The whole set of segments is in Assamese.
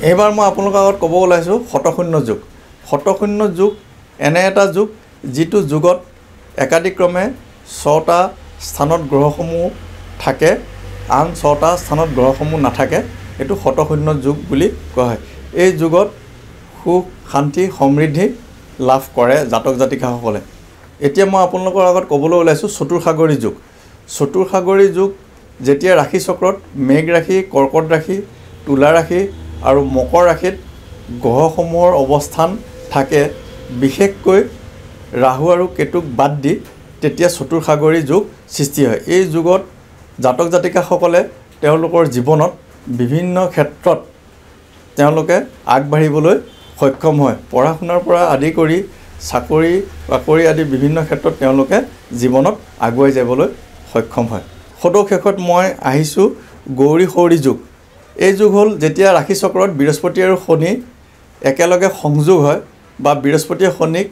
এইবাৰ মই আপোনালোকৰ আগত ক'ব ওলাইছোঁ শতশূন্য যুগ। শতশূন্য যুগ এনে এটা যুগ যিটো যুগত একাদিক্ৰমে 6টা স্থানত গ্ৰহসমূহ থাকে, আন 6টা স্থানত গ্ৰহসমূহ নাথাকে। এইটো শতশূন্য যুগ বুলি কোৱা হয়। এই যুগত সুখ, শান্তি, সমৃদ্ধি লাভ কৰে জাতক জাতিকাসকলে। এতিয়া মই আপোনালোকৰ আগত ক'বলৈ ওলাইছোঁ চতুৰ্সাগৰী যুগ। চতুৰ্সাগৰী যুগ যেতিয়া ৰাশি চক্ৰত মেঘ ৰাশি, কৰ্কট ৰাশি, তুলা ৰাশি আৰু মকৰ ৰাশিত গ্ৰহসমূহৰ অৱস্থান থাকে, বিশেষকৈ ৰাহু আৰু কেতুক বাদ দি, তেতিয়া চতুৰ্সাগৰী যুগ সৃষ্টি হয়। এই যুগত জাতক জাতিকাসকলে তেওঁলোকৰ জীৱনত বিভিন্ন ক্ষেত্ৰত তেওঁলোকে আগবাঢ়িবলৈ সক্ষম হয়। পঢ়া শুনাৰ পৰা আদি কৰি চাকৰি বাকৰি আদি বিভিন্ন ক্ষেত্ৰত তেওঁলোকে জীৱনত আগুৱাই যাবলৈ সক্ষম হয়। সদশেষত মই আহিছোঁ গৌৰী সৌৰী যুগ। এই যুগ হ'ল যেতিয়া ৰাশি চক্ৰত বৃহস্পতি আৰু শনি একেলগে সংযোগ হয় বা বৃহস্পতিয়ে শনিক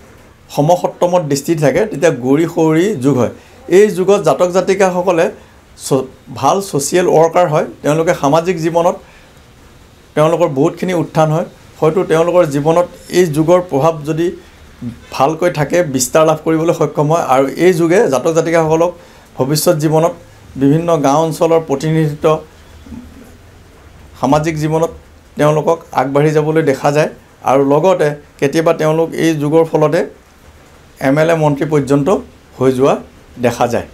সমসপ্তমত দৃষ্টি থাকে, তেতিয়া গৌৰী সৌৰী যুগ হয়। এই যুগত জাতক জাতিকাসকলে ভাল ছ'চিয়েল ৱৰ্কাৰ হয়। তেওঁলোকে সামাজিক জীৱনত তেওঁলোকৰ বহুতখিনি উত্থান হয়। হয়তো তেওঁলোকৰ জীৱনত এই যুগৰ প্ৰভাৱ যদি ভালকৈ থাকে, বিস্তাৰ লাভ কৰিবলৈ সক্ষম হয়। আৰু এই যুগে জাতক জাতিকাসকলক ভৱিষ্যত জীৱনত বিভিন্ন গাঁও অঞ্চলৰ প্ৰতিনিধিত্ব, সামাজিক জীৱনত তেওঁলোকক আগবাঢ়ি যাবলৈ দেখা যায়। আৰু লগতে কেতিয়াবা তেওঁলোক এই যুগৰ ফলতে MLA মন্ত্ৰী পৰ্যন্ত হৈ যোৱা দেখা যায়।